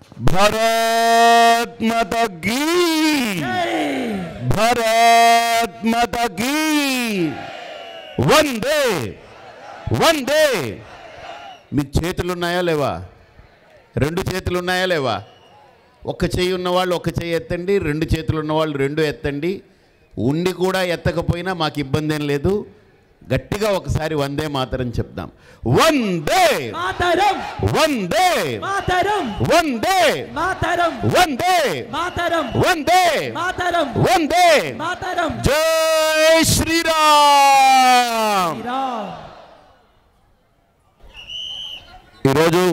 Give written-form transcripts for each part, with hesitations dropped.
भारत माता की, भारत माता की, वंदे वंदे। మీ చేతులు ఉన్నాయా లేవా? రెండు చేతులు ఉన్నాయా లేవా? ఒక్క చేయి ఉన్నవాళ్ళు ఒక్క చేయి ఎత్తండి, రెండు చేతులు ఉన్నవాళ్ళు రెండు ఎత్తండి. ఉండి కూడా ఎత్తకపోయినా మాకు ఇబ్బంది ఏం లేదు. గట్టిగా ఒకసారి వందే మాతరం చెప్దాం. వందే మాతరం, వందే మాతరం, వందే మాతరం, వందే మాతరం, వందే మాతరం, వందే మాతరం. జై శ్రీరామ్. ఈరోజు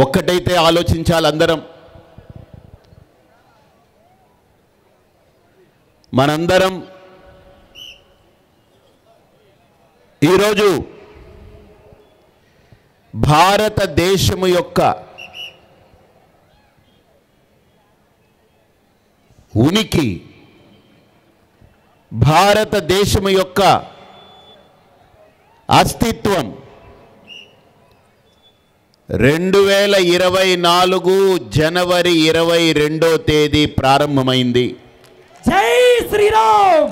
ఒక్కటైతే ఆలోచించాలి అందరం. మనందరం ఈరోజు భారతదేశము యొక్క ఉనికి, భారతదేశము యొక్క అస్తిత్వం 2024 జనవరి 22వ తేదీ ప్రారంభమైంది. జై శ్రీరామ్.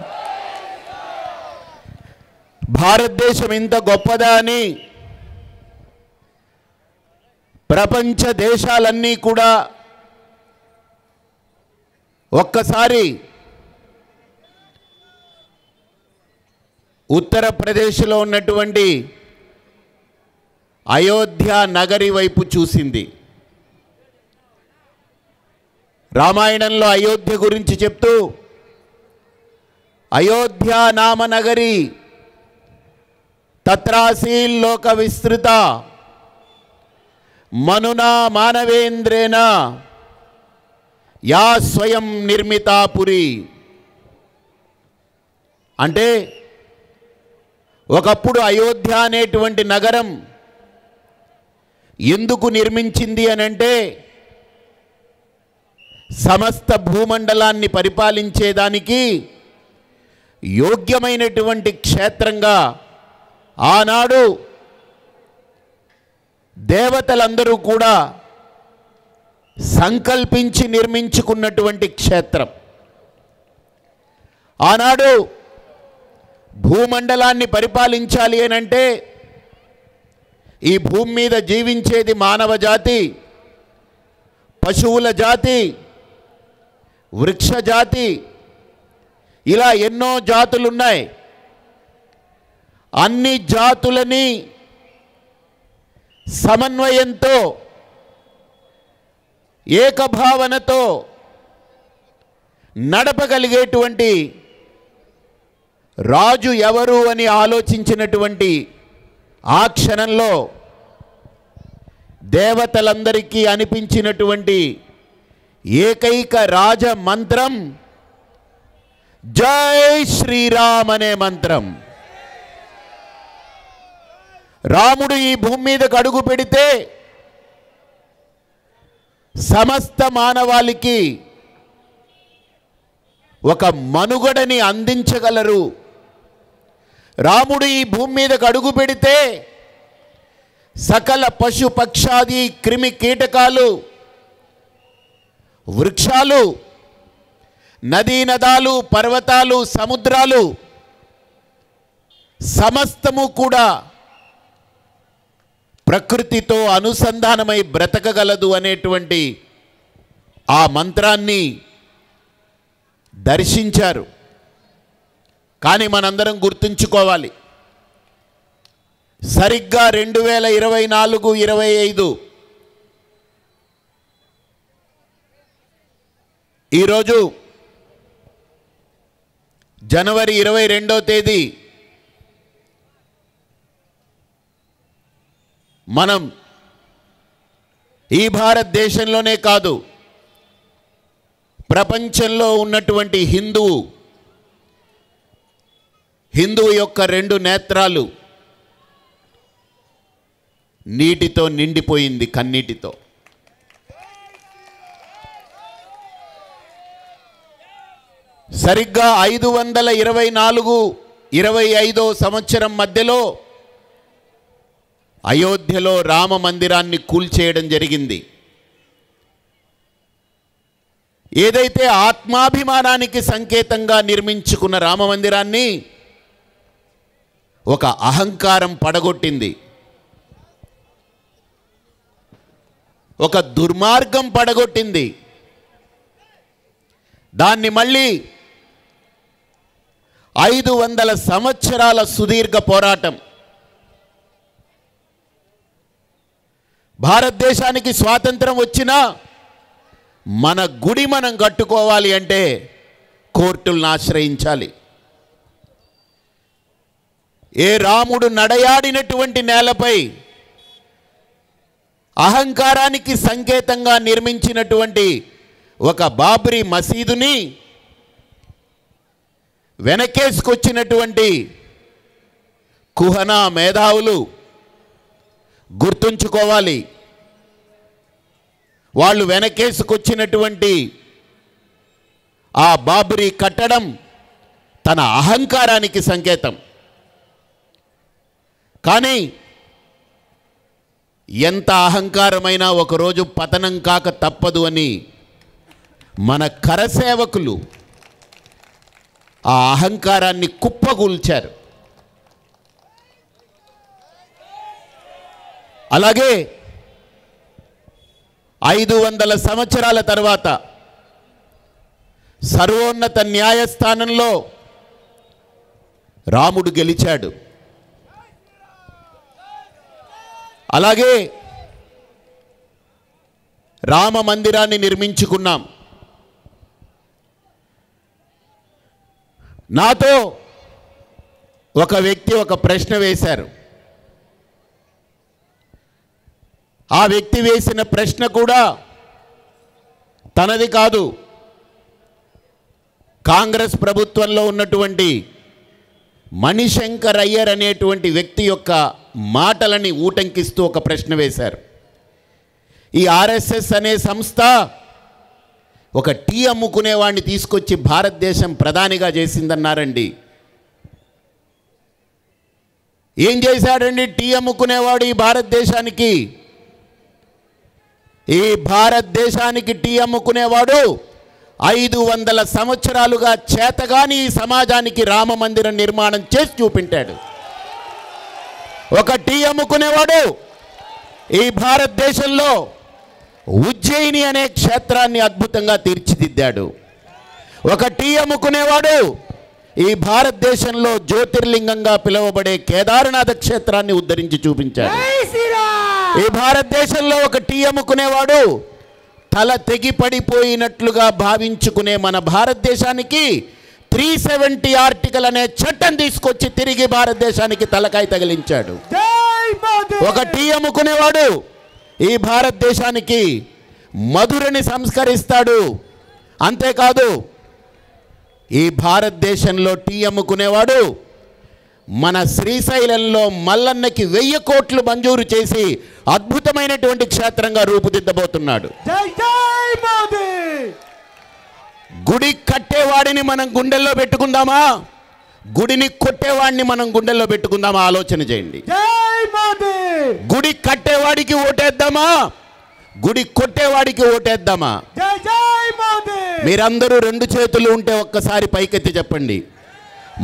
భారతదేశం ఇంత గొప్పదా అని ప్రపంచ దేశాలన్నీ కూడా ఒక్కసారి ఉత్తరప్రదేశ్లో ఉన్నటువంటి అయోధ్య నగరి వైపు చూసింది. రామాయణంలో అయోధ్య గురించి చెప్తూ అయోధ్య నామ నగరి తత్రాసీల్ లోక విస్తృత మనునా మానవేంద్రేణ యా స్వయం నిర్మితాపురి. అంటే ఒకప్పుడు అయోధ్య అనేటువంటి నగరం ఎందుకు నిర్మించింది అనంటే సమస్త భూమండలాన్ని పరిపాలించేదానికి యోగ్యమైనటువంటి క్షేత్రంగా ఆనాడు దేవతలందరూ కూడా సంకల్పించి నిర్మించుకున్నటువంటి క్షేత్రం. ఆనాడు భూమండలాన్ని పరిపాలించాలి అనంటే ఈ భూమి మీద జీవించేది మానవ జాతి, పశువుల జాతి, వృక్ష జాతి, ఇలా ఎన్నో జాతులున్నాయి. అన్ని జాతులని సమన్వయంతో ఏకభావనతో నడపగలిగేటువంటి రాజు ఎవరు అని ఆలోచించినటువంటి ఆ క్షణంలో దేవతలందరికీ అనిపించినటువంటి ఏకైక రాజ మంత్రం జై శ్రీరామ్ అనే మంత్రం. రాముడు ఈ భూమి మీదకు అడుగు పెడితే సమస్త మానవాళికి ఒక మనుగడని అందించగలరు. రాముడు ఈ భూమి మీదకు అడుగు పెడితే సకల పశు పక్షాది క్రిమి కీటకాలు, వృక్షాలు, నదీ నదాలు, పర్వతాలు, సముద్రాలు సమస్తము కూడా ప్రకృతితో అనుసంధానమై బ్రతకగలదు అనేటువంటి ఆ మంత్రాన్ని దర్శించారు. కానీ మనందరం గుర్తుంచుకోవాలి, సరిగ్గా 2024-25 ఈరోజు జనవరి 22వ తేదీ మనం ఈ భారతదేశంలోనే కాదు ప్రపంచంలో ఉన్నటువంటి హిందువు యొక్క 2 నేత్రాలు నీటితో నిండిపోయింది, కన్నీటితో. సరిగ్గా 524-25 సంవత్సరం మధ్యలో అయోధ్యలో రామ మందిరాన్ని కూల్చేయడం జరిగింది. ఏదైతే ఆత్మాభిమానానికి సంకేతంగా నిర్మించుకున్న రామమందిరాన్ని ఒక అహంకారం పడగొట్టింది, ఒక దుర్మార్గం పడగొట్టింది. దాన్ని మళ్ళీ 500 సంవత్సరాల సుదీర్ఘ పోరాటం. భారతదేశానికి స్వాతంత్రం వచ్చినా మన గుడి మనం కట్టుకోవాలి అంటే కోర్టులను ఆశ్రయించాలి. ఏ రాముడు నడయాడినటువంటి నేలపై అహంకారానికి సంకేతంగా నిర్మించినటువంటి ఒక బాబ్రీ మసీదుని వెనకేసుకొచ్చినటువంటి కుహనా మేధావులు గుర్తుంచుకోవాలి. వాళ్ళు వెనకేసుకొచ్చినటువంటి ఆ బాబ్రీ కట్టడం తన అహంకారానికి సంకేతం. కానీ ఎంత అహంకారమైనా ఒకరోజు పతనం కాక తప్పదు అని మన కరసేవకులు ఆ అహంకారాన్ని కుప్పగూల్చారు. అలాగే 500 సంవత్సరాల తర్వాత సర్వోన్నత న్యాయస్థానంలో రాముడు గెలిచాడు. అలాగే రామ మందిరాన్ని నిర్మించుకున్నాం. నాతో ఒక వ్యక్తి ఒక ప్రశ్న వేశారు. ఆ వ్యక్తి వేసిన ప్రశ్న కూడా తనది కాదు, కాంగ్రెస్ ప్రభుత్వంలో ఉన్నటువంటి మణిశంకర్ అయ్యర్ అనేటువంటి వ్యక్తి యొక్క మాటలని ఊటంకిస్తూ ఒక ప్రశ్న వేశారు. ఈ ఆర్ఎస్ఎస్ అనే సంస్థ ఒక టీ అమ్ముకునేవాడిని తీసుకొచ్చి భారతదేశం ప్రధానిగా చేసిందన్నారండి. ఏం చేశాడండి టీ అమ్ముకునేవాడు ఈ భారతదేశానికి? ఈ భారతదేశానికి టీ అమ్ముకునేవాడు 500 సంవత్సరాలుగా చేతగాని ఈ సమాజానికి రామ మందిరం నిర్మాణం చేసి చూపించాడు. ఒక టీ అమ్ముకునేవాడు ఈ భారతదేశంలో ఉజ్జయిని అనే క్షేత్రాన్ని అద్భుతంగా తీర్చిదిద్దాడు. ఒక టీ అమ్ముకునేవాడు ఈ భారతదేశంలో జ్యోతిర్లింగంగా పిలువబడే కేదారనాథ క్షేత్రాన్ని ఉద్ధరించి చూపించాడు. ఈ భారతదేశంలో ఒక టీ అమ్ముకునేవాడు తల తెగి పడిపోయినట్లుగా భావించుకునే మన భారతదేశానికి 370 ఆర్టికల్ అనే చట్టం తీసుకొచ్చి తిరిగి భారతదేశానికి తలకాయ తగిలించాడు. ఒక టీ అమ్ముకునేవాడు ఈ భారతదేశానికి మధురని సంస్కరిస్తాడు. అంతేకాదు ఈ భారతదేశంలో టీ అమ్ముకునేవాడు మన శ్రీశైలంలో మల్లన్నకి 1000 కోట్లు మంజూరు చేసి అద్భుతమైనటువంటి క్షేత్రంగా రూపుదిద్దబోతున్నాడు. గుడి కట్టేవాడిని మనం గుండెల్లో పెట్టుకుందామా, గుడిని కొట్టేవాడిని మనం గుండెల్లో పెట్టుకుందామా? ఆలోచన చేయండి. గుడి కట్టేవాడికి ఓటేద్దామా, గుడి కొట్టేవాడికి ఓటేద్దామా? మీరందరూ 2 చేతులు ఉంటే ఒక్కసారి పైకెత్తి చెప్పండి.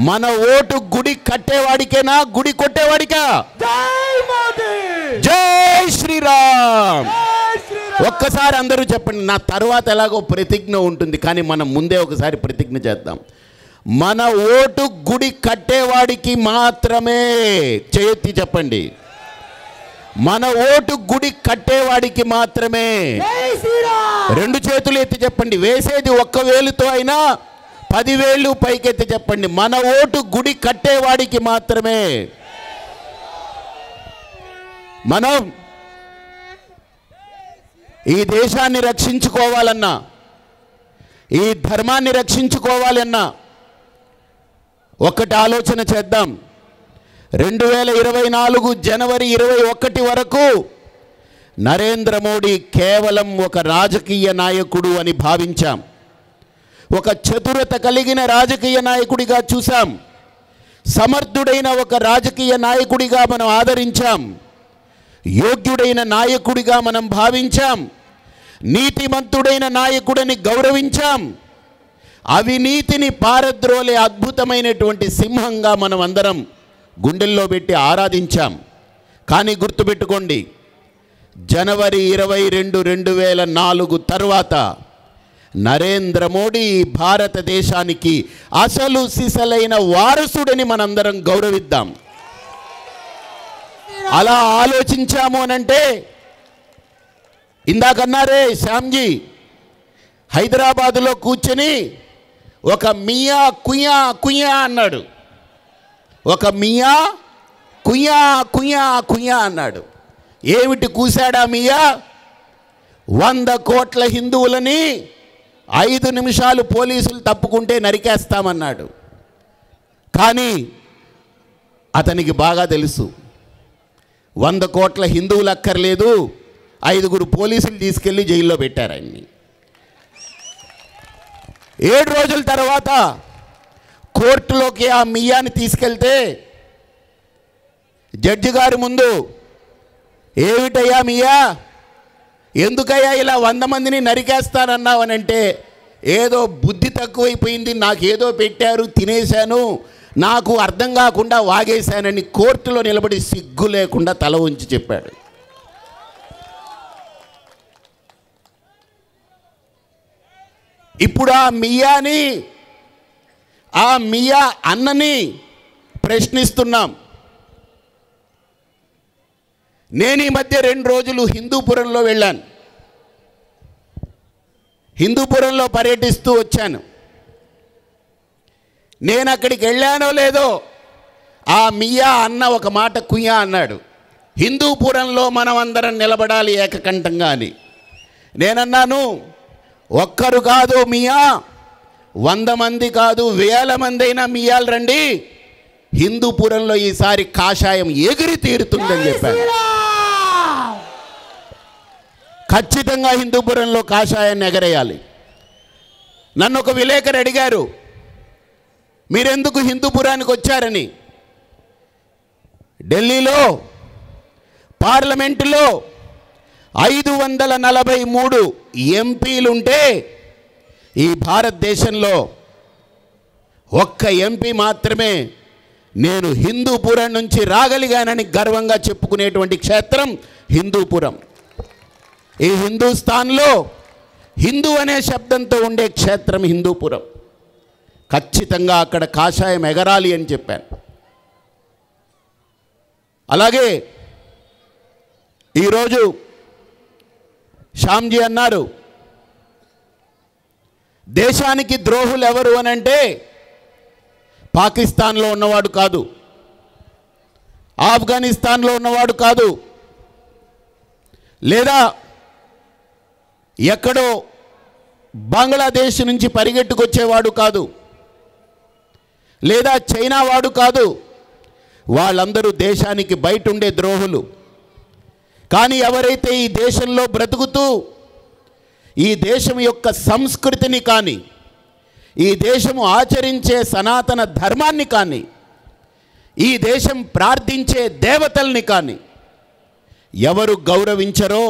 మన ఓటు గుడి కట్టేవాడికేనా, గుడి కొట్టేవాడికా? జై శ్రీరామ్. ఒక్కసారి అందరూ చెప్పండి. నా తర్వాత ఎలాగో ప్రతిజ్ఞ ఉంటుంది, కానీ మనం ముందే ఒకసారి ప్రతిజ్ఞ చేద్దాం. మన ఓటు గుడి కట్టేవాడికి మాత్రమే. చేయెత్తి చెప్పండి. మన ఓటు గుడి కట్టేవాడికి మాత్రమే. 2 చేతులు ఎత్తి చెప్పండి. వేసేది 1 వేలుతో అయినా 10 వేళ్ళు పైకెత్తి చెప్పండి. మన ఓటు గుడి కట్టేవాడికి మాత్రమే. మనం ఈ దేశాన్ని రక్షించుకోవాలన్నా, ఈ ధర్మాన్ని రక్షించుకోవాలన్నా ఒకటి ఆలోచన చేద్దాం. 2024 జనవరి 21 వరకు నరేంద్ర మోడీ కేవలం ఒక రాజకీయ నాయకుడు అని భావించాం. ఒక చతురత కలిగిన రాజకీయ నాయకుడిగా చూసాం. సమర్థుడైన ఒక రాజకీయ నాయకుడిగా మనం ఆదరించాం. యోగ్యుడైన నాయకుడిగా మనం భావించాం. నీతిమంతుడైన నాయకుడిని గౌరవించాం. అవినీతిని పారద్రోలే అద్భుతమైనటువంటి సింహంగా మనం అందరం గుండెల్లో పెట్టి ఆరాధించాం. కానీ గుర్తుపెట్టుకోండి, జనవరి 22, 2004 తర్వాత నరేంద్ర మోడీ భారతదేశానికి అసలు సిసలైన వారసుడని మనందరం గౌరవిద్దాం. అలా ఆలోచించాము అనంటే, ఇందాకన్నారే శ్యామ్జీ, హైదరాబాదులో కూర్చొని ఒక మియా కుయా కుయా అన్నాడు. ఒక మియా కుయా కుయా కుయా అన్నాడు. ఏమిటి కూశాడా మియా? 100 కోట్ల హిందువులని 5 నిమిషాలు పోలీసులు తప్పుకుంటే నరికేస్తామన్నాడు. కానీ అతనికి బాగా తెలుసు, 100 కోట్ల హిందువులు అక్కర్లేదు, 5 పోలీసులు తీసుకెళ్ళి జైల్లో పెట్టారు ఆయన్ని. 7 రోజుల తర్వాత కోర్టులోకి ఆ మియాని తీసుకెళ్తే జడ్జి గారి ముందు, ఏమిటయ్యా మియా, ఎందుకయ్యా ఇలా 100 మందిని నరికేస్తానన్నావు అని అంటే, ఏదో బుద్ధి తక్కువైపోయింది, నాకేదో పెట్టారు తినేశాను, నాకు అర్థం కాకుండా వాగేశానని కోర్టులో నిలబడి సిగ్గు లేకుండా తల ఉంచి చెప్పాడు. ఇప్పుడు ఆ మియా అన్నని ప్రశ్నిస్తున్నాం. నేను ఈ మధ్య 2 రోజులు హిందూపురంలో వెళ్ళాను. హిందూపురంలో పర్యటిస్తూ వచ్చాను. నేను అక్కడికి వెళ్ళానో లేదో, ఆ మియా అన్న ఒక మాట కుయా అన్నాడు, హిందూపురంలో మనం అందరం నిలబడాలి ఏకకంఠంగా అని. నేనన్నాను, ఒక్కరు కాదు మియా, 100 మంది కాదు, 1000 మంది అయినా మియాలు రండి, హిందూపురంలో ఈసారి కాషాయం ఎగిరి తీరుతుందని చెప్పాను. ఖచ్చితంగా హిందూపురంలో కాషాయాన్ని ఎగరేయాలి. నన్ను ఒక విలేకరు అడిగారు, మీరెందుకు హిందూపురానికి వచ్చారని. ఢిల్లీలో పార్లమెంటులో 543 ఎంపీలుంటే ఈ భారతదేశంలో ఒక్క ఎంపీ మాత్రమే నేను హిందూపురం నుంచి రాగలిగానని గర్వంగా చెప్పుకునేటువంటి క్షేత్రం హిందూపురం. ఈ హిందూస్థాన్లో హిందూ అనే శబ్దంతో ఉండే క్షేత్రం హిందూపురం. ఖచ్చితంగా అక్కడ కాషాయం ఎగరాలి అని చెప్పాను. అలాగే ఈరోజు శ్యామ్జీ అన్నారు, దేశానికి ద్రోహులు ఎవరు అనంటే పాకిస్తాన్లో ఉన్నవాడు కాదు, ఆఫ్ఘనిస్తాన్లో ఉన్నవాడు కాదు, లేదా ఎక్కడో బంగ్లాదేశ్ నుంచి పరిగెట్టుకొచ్చేవాడు కాదు, లేదా చైనా వాడు కాదు. వాళ్ళందరూ దేశానికి బయట ఉండే ద్రోహులు. కానీ ఎవరైతే ఈ దేశంలో బ్రతుకుతూ ఈ దేశం యొక్క సంస్కృతిని కానీ, ఈ దేశము ఆచరించే సనాతన ధర్మాన్ని కానీ, ఈ దేశం ప్రార్థించే దేవతల్ని కానీ ఎవరు గౌరవించరో,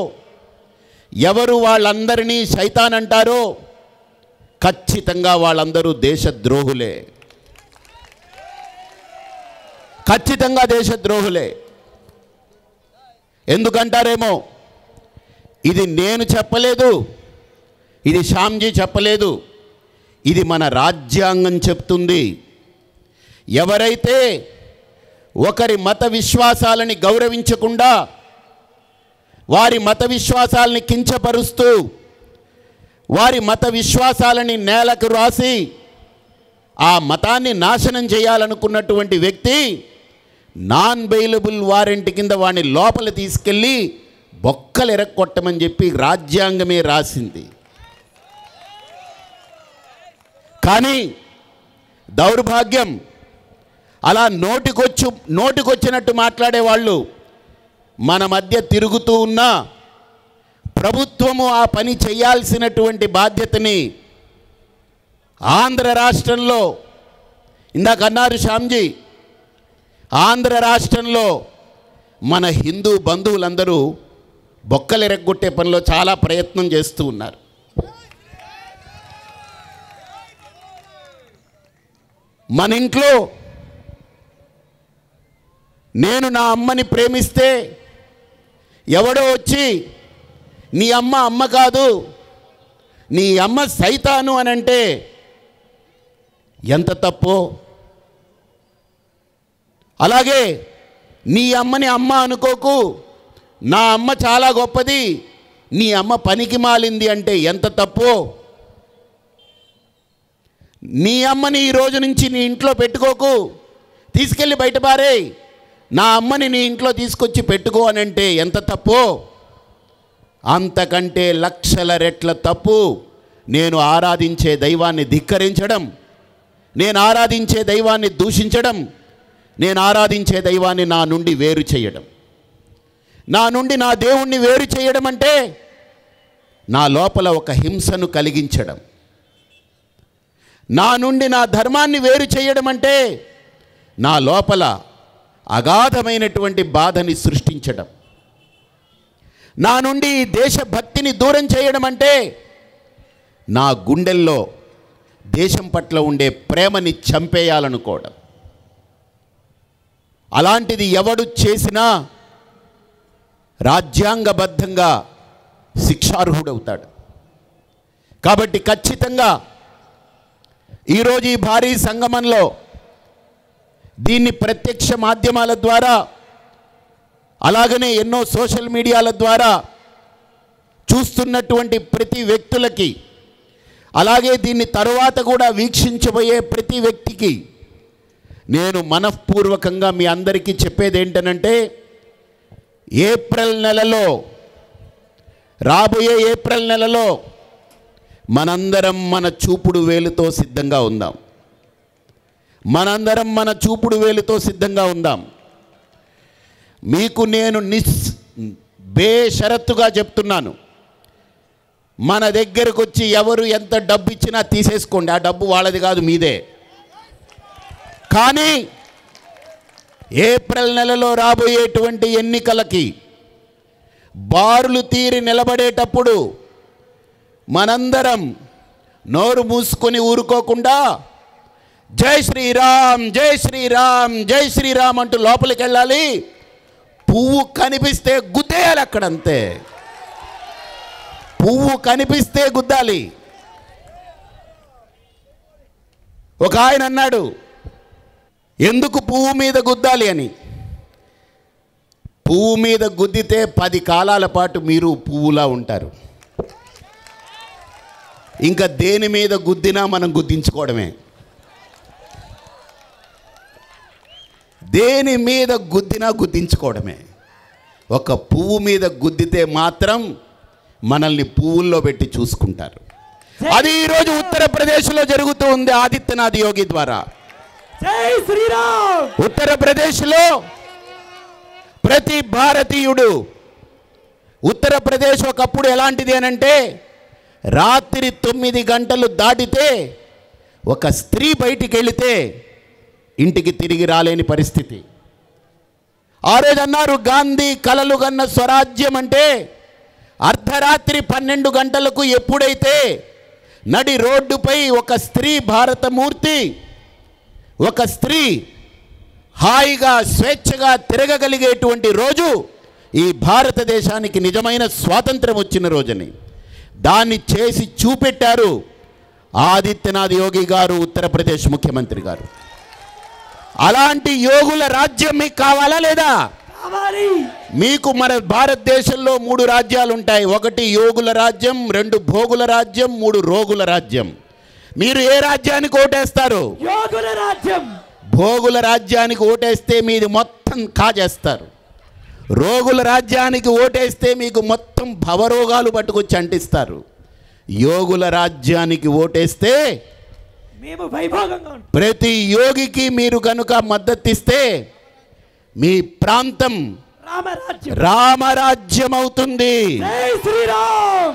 ఎవరు వాళ్ళందరినీ శైతాన్ అంటారో, ఖచ్చితంగా వాళ్ళందరూ దేశద్రోహులే. ఖచ్చితంగా దేశద్రోహులే. ఎందుకంటారేమో, ఇది నేను చెప్పలేదు, ఇది శ్యామ్జీ చెప్పలేదు, ఇది మన రాజ్యాంగం చెప్తుంది. ఎవరైతే ఒకరి మత విశ్వాసాలని గౌరవించకుండా, వారి మత విశ్వాసాలని కించపరుస్తూ, వారి మత విశ్వాసాలని నేలకు రాసి ఆ మతాన్ని నాశనం చేయాలనుకున్నటువంటి వ్యక్తి నాన్ బెయిలబుల్ వారెంట్ కింద వాడిని లోపల తీసుకెళ్ళి బొక్కలు ఎరక్కొట్టమని చెప్పి రాజ్యాంగమే రాసింది. కానీ దౌర్భాగ్యం, అలా నోటికొచ్చినట్టు మాట్లాడేవాళ్ళు మన మధ్య తిరుగుతూ ఉన్నా ప్రభుత్వము ఆ పని చేయాల్సినటువంటి బాధ్యతని ఆంధ్ర రాష్ట్రంలో, ఇందాక అన్నారు శ్యామ్జీ, ఆంధ్ర రాష్ట్రంలో మన హిందూ బంధువులందరూ బొక్కలు ఎరగొట్టే పనిలో చాలా ప్రయత్నం చేస్తూ ఉన్నారు. మన ఇంట్లో నేను నా అమ్మని ప్రేమిస్తే ఎవడో వచ్చి నీ అమ్మ అమ్మ కాదు, నీ అమ్మ సైతాను అని అంటే ఎంత తప్పో, అలాగే నీ అమ్మని అమ్మ అనుకోకు, నా అమ్మ చాలా గొప్పది, నీ అమ్మ పనికి మాలింది అంటే ఎంత తప్పో, నీ అమ్మని ఈ రోజు నుంచి నీ ఇంట్లో పెట్టుకోకు, తీసుకెళ్ళి బయట పారేయ్, నా అమ్మని నీ ఇంట్లో తీసుకొచ్చి పెట్టుకో అని అంటే ఎంత తప్పో, అంతకంటే లక్షల రెట్ల తప్పు నేను ఆరాధించే దైవాన్ని ధిక్కరించడం, నేను ఆరాధించే దైవాన్ని దూషించడం, నేను ఆరాధించే దైవాన్ని నా నుండి వేరు చేయడం. నా నుండి నా దేవుణ్ణి వేరు చేయడం అంటే నా లోపల ఒక హింసను కలిగించడం. నా నుండి నా ధర్మాన్ని వేరు చేయడం అంటే నా లోపల అగాధమైనటువంటి బాధని సృష్టించడం. నా నుండి దేశభక్తిని దూరం చేయడం అంటే నా గుండెల్లో దేశం పట్ల ఉండే ప్రేమని చంపేయాలనుకోవడం. అలాంటిది ఎవడు చేసినా రాజ్యాంగబద్ధంగా శిక్షార్హుడవుతాడు. కాబట్టి ఖచ్చితంగా ఈరోజు ఈ భారీ సంగమంలో దీన్ని ప్రత్యక్ష మాధ్యమాల ద్వారా, అలాగనే ఎన్నో సోషల్ మీడియాల ద్వారా చూస్తున్నటువంటి ప్రతి వ్యక్తులకి, అలాగే దీన్ని తరువాత కూడా వీక్షించబోయే ప్రతి వ్యక్తికి నేను మనఃపూర్వకంగా మీ అందరికీ చెప్పేది ఏంటనంటే, ఏప్రిల్ నెలలో, రాబోయే ఏప్రిల్ నెలలో మనందరం మన చూపుడు వేలుతో సిద్ధంగా ఉందాం. మనందరం మన చూపుడు వేలుతో సిద్ధంగా ఉందాం. మీకు నేను బేషరత్తుగా చెప్తున్నాను, మన దగ్గరకు వచ్చి ఎవరు ఎంత డబ్బు ఇచ్చినా తీసేసుకోండి, ఆ డబ్బు వాళ్ళది కాదు, మీదే. కానీ ఏప్రిల్ నెలలో రాబోయేటువంటి ఎన్నికలకి బారులు తీరి నిలబడేటప్పుడు మనందరం నోరు మూసుకొని ఊరుకోకుండా జై శ్రీరామ్, జై శ్రీరామ్, జై శ్రీరామ్ అంటూ లోపలికి వెళ్ళాలి. పువ్వు కనిపిస్తే గుద్దేయాలి అక్కడంతే. పువ్వు కనిపిస్తే గుద్దాలి. ఒక ఆయన అన్నాడు, ఎందుకు పువ్వు మీద గుద్దాలి అని. పువ్వు మీద గుద్దితే 10 కాలాల పాటు మీరు పువ్వులా ఉంటారు. ఇంకా దేని మీద గుద్దినా మనం గుద్దించుకోవడమే. దేని మీద గుద్దినా గుద్దించుకోవడమే. ఒక పువ్వు మీద గుద్దితే మాత్రం మనల్ని పువ్వుల్లో పెట్టి చూసుకుంటారు. అది ఈరోజు ఉత్తరప్రదేశ్లో జరుగుతూ ఉంది ఆదిత్యనాథ్ యోగి ద్వారా. జై శ్రీరామ్. ఉత్తరప్రదేశ్లో ప్రతి భారతీయుడు, ఉత్తరప్రదేశ్ ఒకప్పుడు ఎలాంటిది అనంటే, రాత్రి 9 గంటలు దాటితే ఒక స్త్రీ బయటికి వెళితే ఇంటికి తిరిగి రాలేని పరిస్థితి. ఆ రోజు అన్నారు, గాంధీ కలలు కన్న స్వరాజ్యం అంటే అర్ధరాత్రి 12 గంటలకు ఎప్పుడైతే నడి రోడ్డుపై ఒక స్త్రీ, భారతమూర్తి, ఒక స్త్రీ హాయిగా స్వేచ్ఛగా తిరగగలిగేటువంటి రోజు ఈ భారతదేశానికి నిజమైన స్వాతంత్రం వచ్చిన రోజని దాన్ని చేసి చూపెట్టారు ఆదిత్యనాథ్ యోగి గారు, ఉత్తరప్రదేశ్ ముఖ్యమంత్రి గారు. అలాంటి యోగుల రాజ్యం మీకు కావాలా లేదా? మీకు మన భారతదేశంలో 3 రాజ్యాలు ఉంటాయి. 1 యోగుల రాజ్యం, 2 భోగుల రాజ్యం, 3 రోగుల రాజ్యం. మీరు ఏ రాజ్యానికి ఓటేస్తారు? యోగుల రాజ్యం. భోగుల రాజ్యానికి ఓటేస్తే మీది మొత్తం కాజేస్తారు. రోగుల రాజ్యానికి ఓటేస్తే మీకు మొత్తం భవరోగాలు పట్టుకొచ్చి అంటిస్తారు. యోగుల రాజ్యానికి ఓటేస్తే మేము వైభోగంగా ఉంటాం. ప్రతి యోగికి మీరు కనుక మద్దతిస్తే మీ ప్రాంతం రామరాజ్యం అవుతుంది. జై శ్రీరామ్.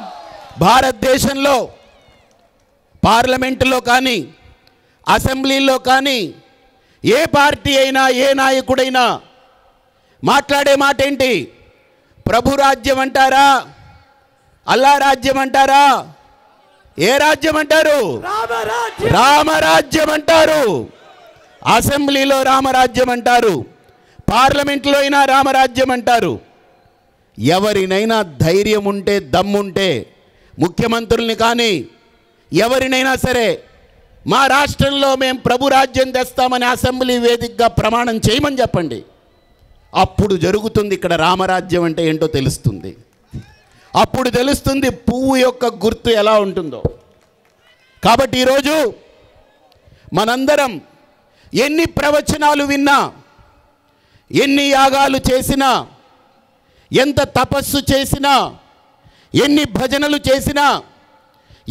భారతదేశంలో పార్లమెంటులో కానీ, అసెంబ్లీలో కానీ ఏ పార్టీ అయినా, ఏ నాయకుడైనా మాట్లాడే మాట ఏంటి? ప్రభు రాజ్యం అంటారా, అల్లా రాజ్యం అంటారా, ఏ రాజ్యం అంటారు? రామరాజ్యం. రామరాజ్యం అంటారు. అసెంబ్లీలో రామరాజ్యం అంటారు, పార్లమెంట్లో అయినా రామరాజ్యం అంటారు. ఎవరినైనా ధైర్యం ఉంటే, దమ్ముంటే, ముఖ్యమంత్రుల్ని కానీ ఎవరినైనా సరే మా రాష్ట్రంలో మేము ప్రభు రాజ్యం తెస్తామని అసెంబ్లీ వేదికగా ప్రమాణం చేయమని చెప్పండి. అప్పుడు జరుగుతుంది. ఇక్కడ రామరాజ్యం అంటే ఏంటో తెలుస్తుంది. అప్పుడు తెలుస్తుంది పువ్వు యొక్క గుర్తు ఎలా ఉంటుందో. కాబట్టి ఈరోజు మనందరం ఎన్ని ప్రవచనాలు విన్నా, ఎన్ని యాగాలు చేసినా, ఎంత తపస్సు చేసినా, ఎన్ని భజనలు చేసినా,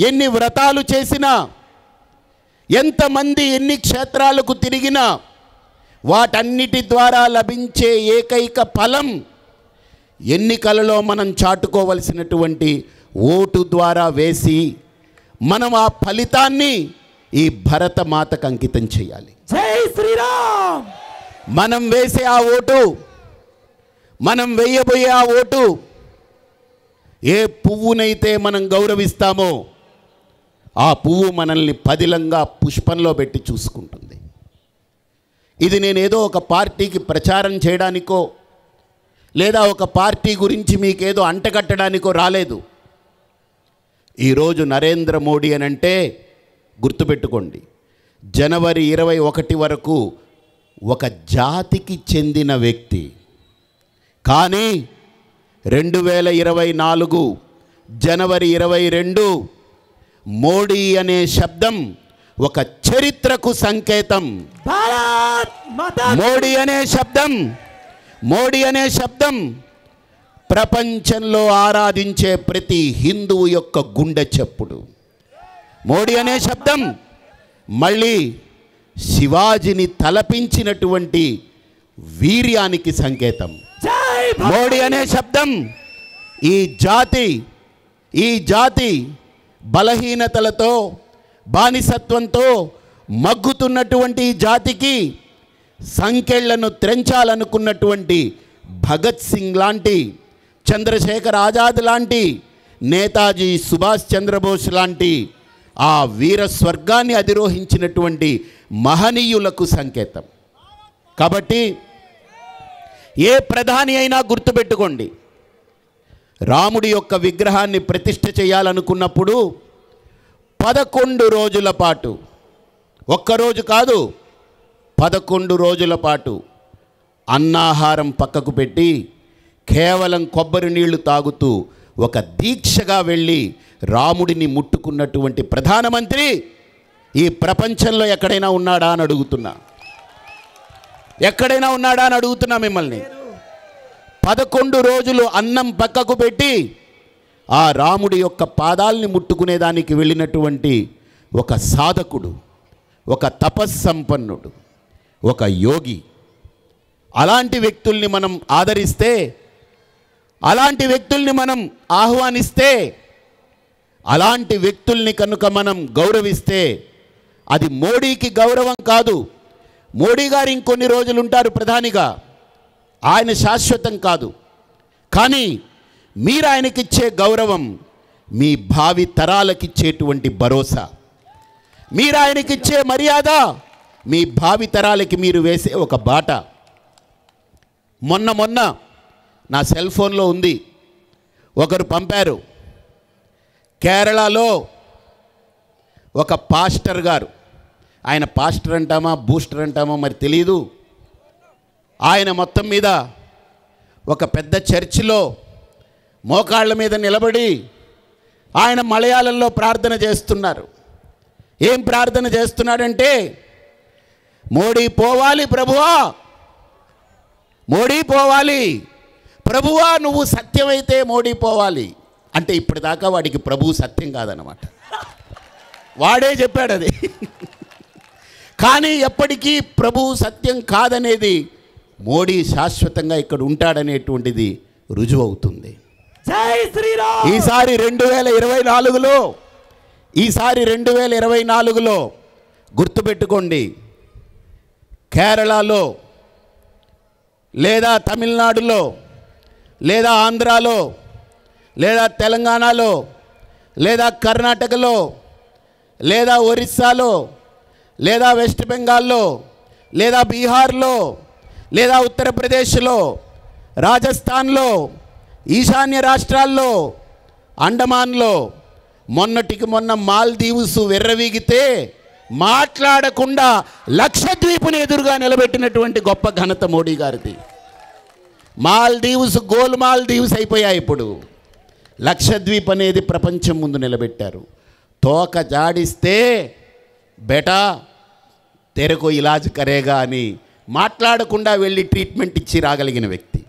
ఎన్ని వ్రతాలు చేసినా, ఎంతమంది ఎన్ని క్షేత్రాలకు తిరిగినా వాటన్నిటి ద్వారా లభించే ఏకైక ఫలం ఎన్నికలలో మనం చాటుకోవలసినటువంటి ఓటు ద్వారా వేసి మనం ఆ ఫలితాన్ని ఈ భరతమాతకు అంకితం చేయాలి. జై శ్రీరామ్. మనం వేసే ఆ ఓటు, మనం వేయబోయే ఆ ఓటు ఏ పువ్వునైతే మనం గౌరవిస్తామో ఆ పువ్వు మనల్ని పదిలంగా పుష్పంలో పెట్టి చూసుకుంటుంది. ఇది నేనేదో ఒక పార్టీకి ప్రచారం చేయడానికో లేదా ఒక పార్టీ గురించి మీకేదో అంటగట్టడానికో రాలేదు. ఈరోజు నరేంద్ర మోడీ అని అంటే గుర్తుపెట్టుకోండి, జనవరి 21 వరకు ఒక జాతికి చెందిన వ్యక్తి. కానీ 2024 జనవరి 22 మోడీ అనే శబ్దం ఒక చరిత్రకు సంకేతం. భారత్ మాతా. మోడీ అనే శబ్దం ప్రపంచంలో ఆరాధించే ప్రతి హిందువు యొక్క గుండె చప్పుడు. మోడీ అనే శబ్దం మళ్ళీ శివాజీని తలపించినటువంటి వీర్యానికి సంకేతం. జై మోడీ అనే శబ్దం ఈ జాతి బలహీనతలతో, బానిసత్వంతో మగ్గుతున్నటువంటి ఈ జాతికి సంకెళ్లను త్రెంచాలనుకున్నటువంటి భగత్ సింగ్ లాంటి, చంద్రశేఖర్ ఆజాద్ లాంటి, నేతాజీ సుభాష్ చంద్రబోస్ లాంటి ఆ వీర స్వర్గాన్ని అధిరోహించినటువంటి మహనీయులకు సంకేతం. కాబట్టి ఏ ప్రధాని అయినా గుర్తుపెట్టుకోండి, రాముడి యొక్క విగ్రహాన్ని ప్రతిష్ఠ చేయాలనుకున్నప్పుడు 11 రోజుల పాటు, ఒక్కరోజు కాదు 11 రోజుల పాటు అన్నాహారం పక్కకు పెట్టి కేవలం కొబ్బరి నీళ్లు తాగుతూ ఒక దీక్షగా వెళ్ళి రాముడిని ముట్టుకున్నటువంటి ప్రధానమంత్రి ఈ ప్రపంచంలో ఎక్కడైనా ఉన్నాడా అని అడుగుతున్నా. ఎక్కడైనా ఉన్నాడా అని అడుగుతున్నా మిమ్మల్ని. 11 రోజులు అన్నం పక్కకు పెట్టి ఆ రాముడి యొక్క పాదాలని ముట్టుకునేదానికి వెళ్ళినటువంటి ఒక సాధకుడు, ఒక తపస్సంపన్నుడు, ఒక యోగి. అలాంటి వ్యక్తుల్ని మనం ఆదరిస్తే, అలాంటి వ్యక్తుల్ని మనం ఆహ్వానిస్తే, అలాంటి వ్యక్తుల్ని కనుక మనం గౌరవిస్తే అది మోడీకి గౌరవం కాదు. మోడీ గారు ఇంకొన్ని రోజులు ఉంటారు ప్రధానిగా, ఆయన శాశ్వతం కాదు. కానీ మీరు ఆయనకిచ్చే గౌరవం మీ భావి తరాలకిచ్చేటువంటి భరోసా. మీరు ఆయనకిచ్చే మర్యాద మీ భావి తరాలకి మీరు వేసే ఒక బాట. మొన్న నా సెల్ ఫోన్లో ఉంది, ఒకరు పంపారు. కేరళలో ఒక పాస్టర్ గారు, ఆయన పాస్టర్ అంటామా బూస్టర్ అంటామా మరి తెలియదు, ఆయన మొత్తం మీద ఒక పెద్ద చర్చిలో మోకాళ్ళ మీద నిలబడి ఆయన మలయాళంలో ప్రార్థన చేస్తున్నారు. ఏం ప్రార్థన చేస్తున్నాడంటే, మోడీ పోవాలి ప్రభువా, మోడీ పోవాలి ప్రభువా, నువ్వు సత్యమైతే మోడీ పోవాలి అంటే. ఇప్పటిదాకా వాడికి ప్రభువు సత్యం కాదన్నమాట, వాడే చెప్పాడు అది. కానీ ఎప్పటికీ ప్రభువు సత్యం కాదనేది మోడీ శాశ్వతంగా ఇక్కడ ఉంటాడనేటువంటిది రుజువు అవుతుంది. జై శ్రీరామ్. ఈసారి 2024లో గుర్తుపెట్టుకోండి, కేరళలో లేదా తమిళనాడులో లేదా ఆంధ్రాలో, లేదా తెలంగాణలో, లేదా కర్ణాటకలో, లేదా ఒరిస్సాలో, లేదా వెస్ట్ బెంగాల్లో, లేదా బీహార్లో, లేదా ఉత్తరప్రదేశ్లో, రాజస్థాన్లో, ఈశాన్య రాష్ట్రాల్లో, అండమాన్లో, మొన్నటికి మొన్న మాల్దీవ్స్ వెర్రవీగితే మాట్లాడకుండా లక్షద్వీపుని ఎదురుగా నిలబెట్టినటువంటి గొప్ప ఘనత మోడీ గారిది. మాల్దీవ్స్ గోల్మాల్ దీవ్స్ అయిపోయాయి. ఇప్పుడు లక్షద్వీప్ అనేది ప్రపంచం ముందు నిలబెట్టారు. తోక జాడిస్తే బేటా తెరకు ఇలాజ్ కరేగా అని మాట్లాడకుండా వెళ్ళి ట్రీట్మెంట్ ఇచ్చి రాగలిగిన వ్యక్తి.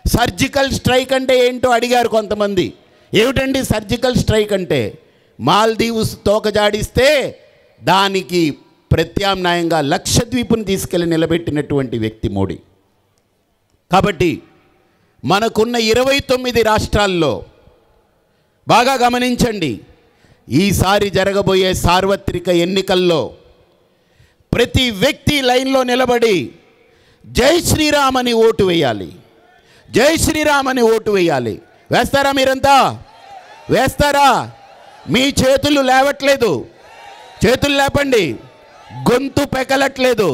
సర్జికల్ స్ట్రైక్ అంటే ఏంటో అడిగారు కొంతమంది. ఏమిటండి సర్జికల్ స్ట్రైక్ అంటే? మాల్దీవ్స్ తోక జాడిస్తే దానికి ప్రత్యామ్నాయంగా లక్షద్వీపుని తీసుకెళ్ళి నిలబెట్టినటువంటి వ్యక్తి మోడీ. కాబట్టి మనకున్న 29 రాష్ట్రాల్లో బాగా గమనించండి, ఈసారి జరగబోయే సార్వత్రిక ఎన్నికల్లో ప్రతి వ్యక్తి లైన్లో నిలబడి జై శ్రీరామ్ అని ఓటు వేయాలి. జై శ్రీరామ్ అని ఓటు వేయాలి. వేస్తారా? మీరంతా వేస్తారా? మీ చేతులు లేవట్లేదు. చేతులు లేపండి. గొంతు పెకలట్లేదు.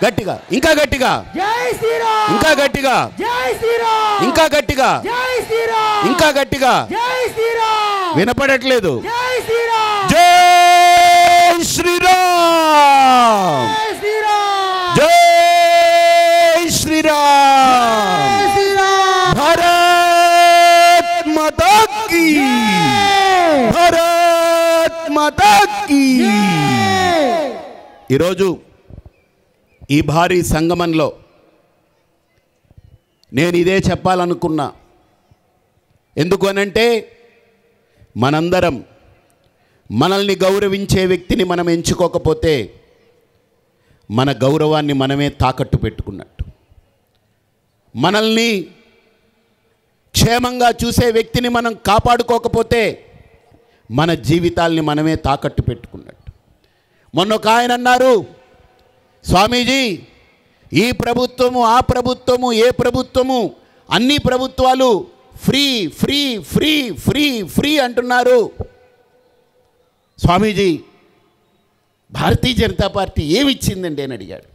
గట్టిగా, ఇంకా గట్టిగా, జై శ్రీరామ్, ఇంకా గట్టిగా, జై శ్రీరామ్, ఇంకా గట్టిగా, జై శ్రీరామ్, ఇంకా గట్టిగా. జై శ్రీరామ్, వినపడట్లేదు. జై శ్రీరామ్, జై శ్రీరామ్, జై శ్రీరామ్, జై శ్రీరామ్, జై శ్రీరామ్, భారత్ మాతా కీ, భారత్ మాతా కీ. ఈరోజు ఈ భారీ సంగమంలో నేను ఇదే చెప్పాలనుకున్నా. ఎందుకు అనంటే, మనందరం మనల్ని గౌరవించే వ్యక్తిని మనం ఎంచుకోకపోతే మన గౌరవాన్ని మనమే తాకట్టు పెట్టుకున్నట్టు. మనల్ని క్షేమంగా చూసే వ్యక్తిని మనం కాపాడుకోకపోతే మన జీవితాల్ని మనమే తాకట్టు పెట్టుకున్నట్టు. మొన్న ఒక ఆయన అన్నారు, స్వామీజీ ఈ ప్రభుత్వము ఆ ప్రభుత్వము ఏ ప్రభుత్వము అన్ని ప్రభుత్వాలు free free free free free అంటున్నారు. స్వామీజీ భారతీయ జనతా పార్టీ ఏమిచ్చిందండి అని అడిగాడు.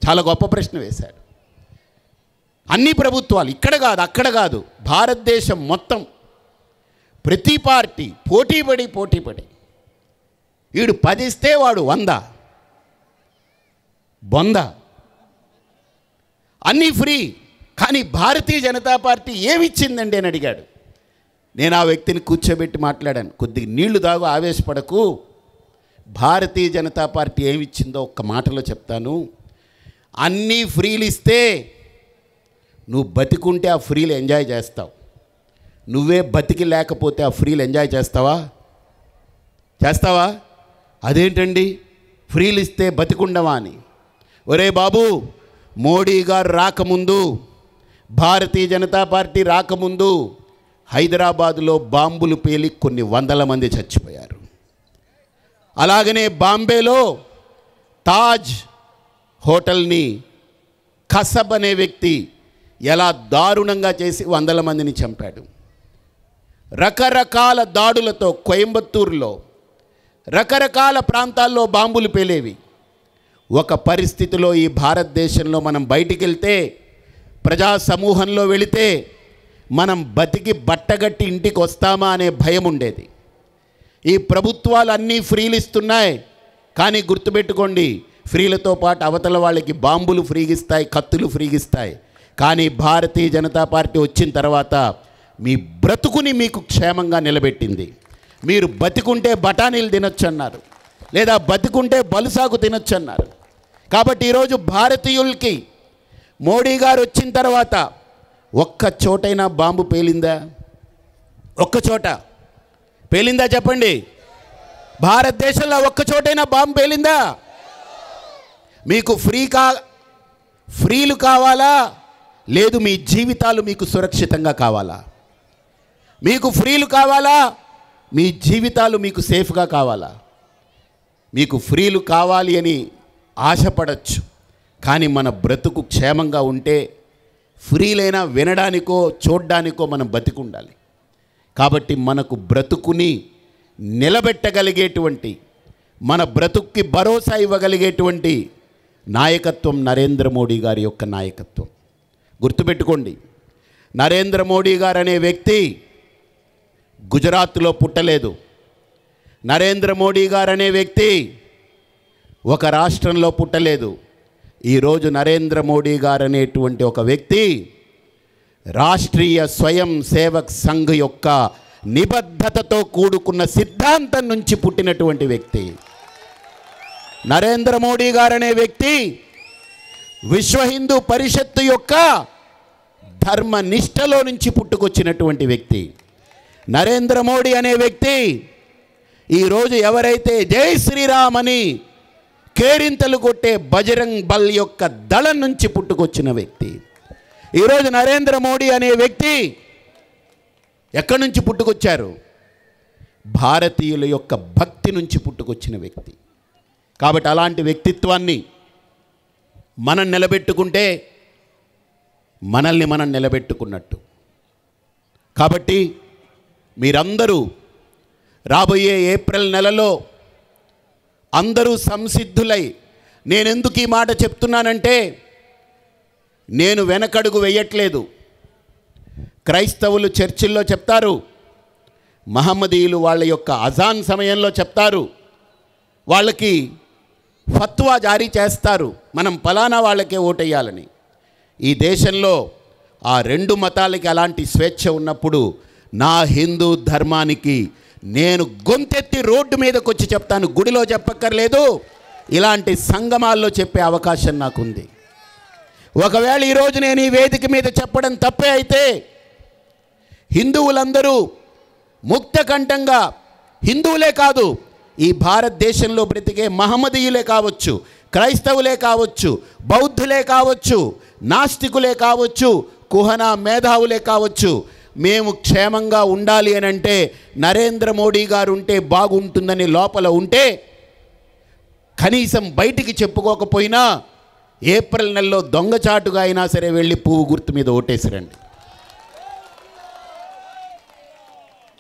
చాలా గొప్ప ప్రశ్న వేశాడు. అన్ని ప్రభుత్వాలు, ఇక్కడ కాదు అక్కడ కాదు, భారతదేశం మొత్తం ప్రతి పార్టీ పోటీపడి వీడు 10 ఇస్తే వాడు 100 బొంద, అన్నీ ఫ్రీ. కానీ భారతీయ జనతా పార్టీ ఏమిచ్చిందండి అని అడిగాడు. నేను ఆ వ్యక్తిని కూర్చోబెట్టి మాట్లాడాను, కొద్దిగా నీళ్లు తాగు, ఆవేశపడకు. భారతీయ జనతా పార్టీ ఏమిచ్చిందో ఒక్క మాటలో చెప్తాను. అన్నీ ఫ్రీలు ఇస్తే నువ్వు బతికుంటే ఆ ఫ్రీలు ఎంజాయ్ చేస్తావు. నువ్వే బతికి లేకపోతే ఆ ఫ్రీలు ఎంజాయ్ చేస్తావా? అదేంటండి ఫ్రీలు ఇస్తే బతికుండవా అని? ఒరే బాబు, మోడీ గారు రాకముందు, భారతీయ జనతా పార్టీ రాకముందు హైదరాబాదులో బాంబులు పేలి కొన్ని వందల మంది చచ్చిపోయారు. అలాగనే బాంబేలో తాజ్ హోటల్ని కసబ్ అనే వ్యక్తి ఎలా దారుణంగా చేసి వందల మందిని చంపాడు. రకరకాల దాడులతో కోయంబత్తూరులో రకరకాల ప్రాంతాల్లో బాంబులు పేలేవి. ఒక పరిస్థితిలో ఈ భారతదేశంలో మనం బయటికి వెళ్తే, ప్రజా సమూహంలో వెళితే మనం బతికి బట్టగట్టి ఇంటికి వస్తామా అనే భయం ఉండేది. ఈ ప్రభుత్వాలు అన్నీ ఫ్రీలు ఇస్తున్నాయి, కానీ గుర్తుపెట్టుకోండి, ఫ్రీలతో పాటు అవతల వాళ్ళకి బాంబులు ఫ్రీగిస్తాయి, కత్తులు ఫ్రీగిస్తాయి. కానీ భారతీయ జనతా పార్టీ వచ్చిన తర్వాత మీ బ్రతుకుని మీకు క్షేమంగా నిలబెట్టింది. మీరు బతికుంటే బఠానీలు తినొచ్చు అన్నారు, లేదా బతికుంటే బలుసాకు తినొచ్చు అన్నారు. కాబట్టి ఈరోజు భారతీయులకి మోడీ గారు వచ్చిన తర్వాత ఒక్క చోటైనా బాంబు పేలిందా? ఒక్క చోట పేలిందా చెప్పండి? భారతదేశంలో ఒక్క చోటైనా బాంబు పేలిందా? మీకు ఫ్రీలు కావాలా? లేదు మీ జీవితాలు మీకు సురక్షితంగా కావాలా? మీకు ఫ్రీలు కావాలా? మీ జీవితాలు మీకు సేఫ్గా కావాలా? మీకు ఫ్రీలు కావాలి అని ఆశపడచ్చు, కానీ మన బ్రతుకు క్షేమంగా ఉంటే ఫ్రీలైనా వినడానికో చూడ్డానికో మనం బతికుండాలి. కాబట్టి మనకు బ్రతుకుని నిలబెట్టగలిగేటువంటి, మన బ్రతుక్కి భరోసా ఇవ్వగలిగేటువంటి నాయకత్వం నరేంద్ర మోడీ గారి యొక్క నాయకత్వం. గుర్తుపెట్టుకోండి, నరేంద్ర మోడీ గారు అనే వ్యక్తి గుజరాత్లో పుట్టలేదు. నరేంద్ర మోడీ గారు అనే వ్యక్తి ఒక రాష్ట్రంలో పుట్టలేదు. ఈరోజు నరేంద్ర మోడీ గారు అనేటువంటి ఒక వ్యక్తి రాష్ట్రీయ స్వయం సేవక్ సంఘ్ యొక్క నిబద్ధతతో కూడుకున్న సిద్ధాంతం నుంచి పుట్టినటువంటి వ్యక్తి. నరేంద్ర మోడీ గారు అనే వ్యక్తి విశ్వ హిందూ పరిషత్తు యొక్క ధర్మ నిష్టలో నుంచి పుట్టుకొచ్చినటువంటి వ్యక్తి. నరేంద్ర మోడీ అనే వ్యక్తి ఈరోజు ఎవరైతే జై శ్రీరామ్ అని కేరింతలు కొట్టే బజరంగ్ బల్ యొక్క దళం నుంచి పుట్టుకొచ్చిన వ్యక్తి. ఈరోజు నరేంద్ర మోడీ అనే వ్యక్తి ఎక్కడి నుంచి పుట్టుకొచ్చారు? భారతీయుల యొక్క భక్తి నుంచి పుట్టుకొచ్చిన వ్యక్తి. కాబట్టి అలాంటి వ్యక్తిత్వాన్ని మనం నిలబెట్టుకుంటే మనల్ని మనం నిలబెట్టుకున్నట్టు. కాబట్టి మీరందరూ రాబోయే ఏప్రిల్ నెలలో అందరూ సంసిద్ధులై, నేనెందుకు ఈ మాట చెప్తున్నానంటే, నేను వెనకడుగు వేయట్లేదు. క్రైస్తవులు చర్చిల్లో చెప్తారు, మహమ్మదీయులు వాళ్ళ యొక్క అజాన్ సమయంలో చెప్తారు, వాళ్ళకి ఫత్వా జారీ చేస్తారు, మనం ఫలానా వాళ్ళకే ఓటేయాలని. ఈ దేశంలో ఆ రెండు మతాలకి అలాంటి స్వేచ్ఛ ఉన్నప్పుడు నా హిందూ ధర్మానికి నేను గొంతెత్తి రోడ్డు మీదకి వచ్చి చెప్తాను. గుడిలో చెప్పక్కర్లేదు, ఇలాంటి సంగమాల్లో చెప్పే అవకాశం నాకుంది. ఒకవేళ ఈరోజు నేను ఈ వేదిక మీద చెప్పడం తప్పే అయితే, హిందువులందరూ ముక్తకంఠంగా, హిందువులే కాదు, ఈ భారతదేశంలో బ్రతికే మహమ్మదీయులే కావచ్చు, క్రైస్తవులే కావచ్చు, బౌద్ధులే కావచ్చు, నాస్తికులే కావచ్చు, కుహనా మేధావులే కావచ్చు, మేము క్షేమంగా ఉండాలి అని అంటే నరేంద్ర మోడీ గారు ఉంటే బాగుంటుందని లోపల ఉంటే, కనీసం బయటికి చెప్పుకోకపోయినా ఏప్రిల్ నెలలో దొంగచాటుగా అయినా సరే వెళ్ళి పువ్వు గుర్తు మీద ఓటేసిరండి.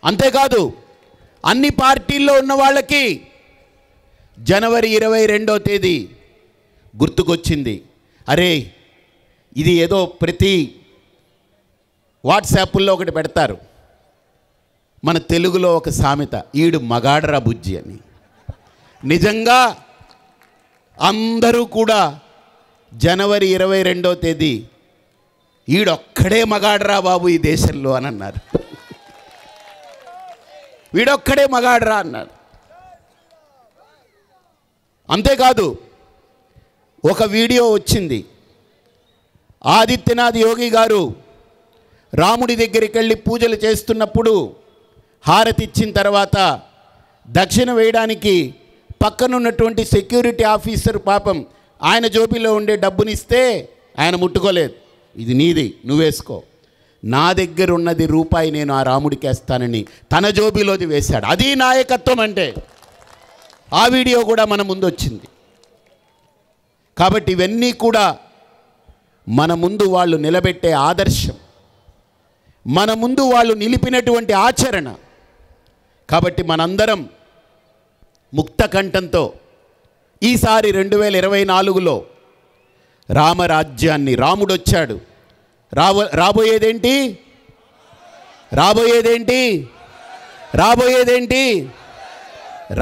అంతేకాదు, అన్ని పార్టీల్లో ఉన్న వాళ్ళకి జనవరి 22వ తేదీ గుర్తుకొచ్చింది. అరే, ఇది ఏదో ప్రతి వాట్సాప్లో ఒకటి పెడతారు, మన తెలుగులో ఒక సామెత, ఈడు మగాడరా బుజ్జి అని. నిజంగా అందరూ కూడా జనవరి 22వ తేదీ ఈడొక్కడే మగాడరా బాబు ఈ దేశంలో అని అన్నారు. వీడొక్కడే మగాడరా అన్నారు. అంతేకాదు, ఒక వీడియో వచ్చింది, ఆదిత్యనాథ్ యోగి గారు రాముడి దగ్గరికి వెళ్ళి పూజలు చేస్తున్నప్పుడు హారతి ఇచ్చిన తర్వాత దక్షిణ వేయడానికి పక్కనున్నటువంటి సెక్యూరిటీ ఆఫీసర్ పాపం ఆయన జోబీలో ఉండే డబ్బునిస్తే ఆయన ముట్టుకోలేదు. ఇది నీది, నువ్వేసుకో, నా దగ్గర ఉన్నది రూపాయి నేను ఆ రాముడికి వేస్తానని తన జోబీలోది వేశాడు. అది నాయకత్వం అంటే. ఆ వీడియో కూడా మన ముందు వచ్చింది. కాబట్టి ఇవన్నీ కూడా మన ముందు వాళ్ళు నిలబెట్టే ఆదర్శం, మన ముందు వాళ్ళు నిలిపినటువంటి ఆచరణ. కాబట్టి మనందరం ముక్త కంఠంతో ఈసారి 2024లో రామరాజ్యాన్ని, రాముడు వచ్చాడు, రాబోయేదేంటి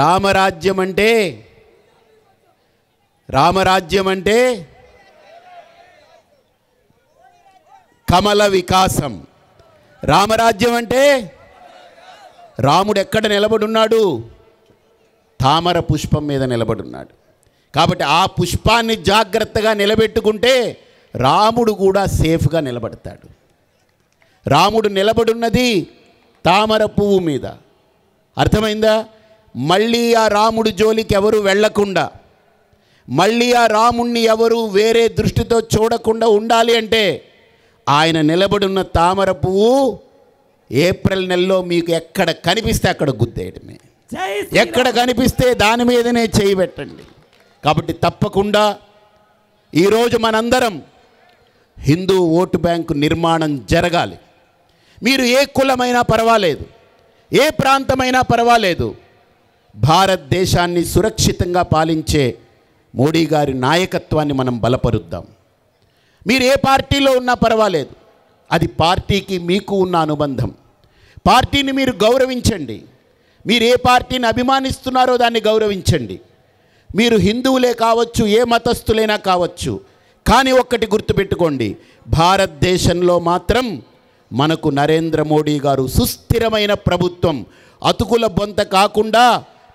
రామరాజ్యం అంటే కమల వికాసం. రామరాజ్యం అంటే రాముడు ఎక్కడ నిలబడున్నాడు? తామర పుష్పం మీద నిలబడున్నాడు. కాబట్టి ఆ పుష్పాన్ని జాగ్రత్తగా నిలబెట్టుకుంటే రాముడు కూడా సేఫ్గా నిలబడతాడు. రాముడు నిలబడున్నది తామర పువ్వు మీద. అర్థమైందా? మళ్ళీ ఆ రాముడు జోలికి ఎవరు వెళ్లకుండా, మళ్ళీ ఆ రాముణ్ణి ఎవరు వేరే దృష్టితో చూడకుండా ఉండాలి అంటే ఆయన నిలబడున్న తామర పువ్వు ఏప్రిల్ నెలలో మీకు ఎక్కడ కనిపిస్తే అక్కడ గుద్దేయడమే. ఎక్కడ కనిపిస్తే దాని మీదనే చేయి పెట్టండి. కాబట్టి తప్పకుండా ఈరోజు మనందరం హిందూ ఓటు బ్యాంకు నిర్మాణం జరగాలి. మీరు ఏ కులమైనా పర్వాలేదు, ఏ ప్రాంతమైనా పర్వాలేదు, భారతదేశాన్ని సురక్షితంగా పాలించే మోడీ గారి నాయకత్వాన్ని మనం బలపరుద్దాం. మీరు ఏ పార్టీలో ఉన్నా పర్వాలేదు, అది పార్టీకి మీకు ఉన్న అనుబంధం. పార్టీని మీరు గౌరవించండి. మీరు ఏ పార్టీని అభిమానిస్తున్నారో దాన్ని గౌరవించండి. మీరు హిందువులే కావచ్చు, ఏ మతస్థులైనా కావచ్చు. కానీ ఒక్కటి గుర్తుపెట్టుకోండి, భారతదేశంలో మాత్రం మనకు నరేంద్ర మోడీ గారు సుస్థిరమైన ప్రభుత్వం, అతుకుల బొంత కాకుండా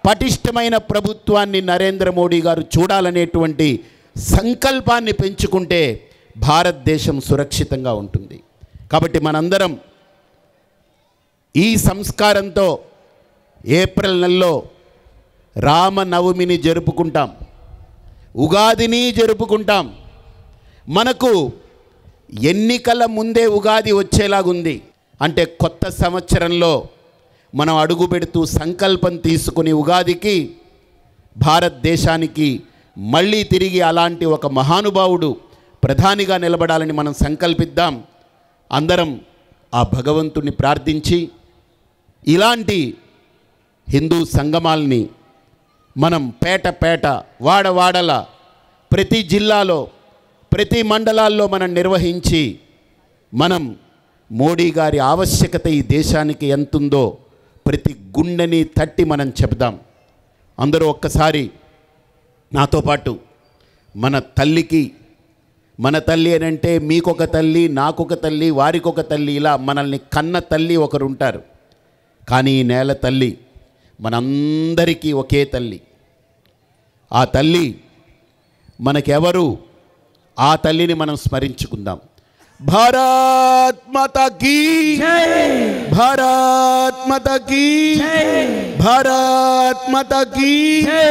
పటిష్టమైన ప్రభుత్వాన్ని నరేంద్ర మోడీ గారు చూడాలనేటువంటి సంకల్పాన్ని పెంచుకుంటే భారతదేశం సురక్షితంగా ఉంటుంది. కాబట్టి మనందరం ఈ సంస్కారంతో ఏప్రిల్ నెలలో రామనవమిని జరుపుకుంటాం, ఉగాదిని జరుపుకుంటాం. మనకు ఎన్నికల ముందే ఉగాది వచ్చేలాగుంది. అంటే కొత్త సంవత్సరంలో మనం అడుగు పెడుతూ సంకల్పం తీసుకుని ఉగాదికి భారతదేశానికి మళ్ళీ తిరిగి అలాంటి ఒక మహానుభావుడు ప్రధానిగా నిలబడాలని మనం సంకల్పిద్దాం. అందరం ఆ భగవంతుని ప్రార్థించి ఇలాంటి హిందూ సంగమాల్ని మనం పేట పేట, వాడవాడల, ప్రతి జిల్లాలో, ప్రతి మండలాల్లో మనం నిర్వహించి మనం మోడీ గారి ఆవశ్యకత ఈ దేశానికి ఎంతుందో ప్రతి గుండెని తట్టి మనం చెప్దాం. అందరూ ఒక్కసారి నాతో పాటు మన తల్లికి, మన తల్లి అని అంటే మీకొక తల్లి, నాకొక తల్లి, వారికొక తల్లి, ఇలా మనల్ని కన్న తల్లి ఒకరు ఉంటారు. కానీ ఈ నేల తల్లి మనందరికీ ఒకే తల్లి. ఆ తల్లి మనకెవరు, ఆ తల్లిని మనం స్మరించుకుందాం. భారత్ మాతా కీ జై, భారత్ మాతా కీ జై, భారత్ మాతా కీ జై.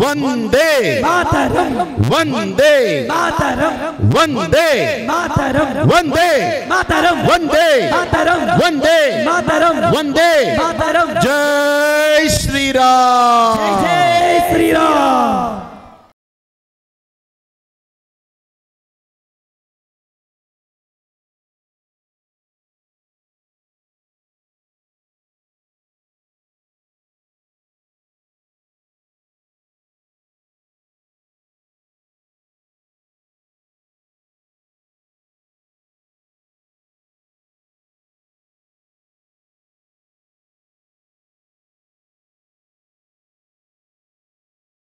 వందే మాతరం, వందే మాతరం, వందే మాతరం, వందే మాతరం, వందే మాతరం, వందే మాతరం, వందే మాతరం. జై శ్రీరామ్, జై శ్రీరామ్.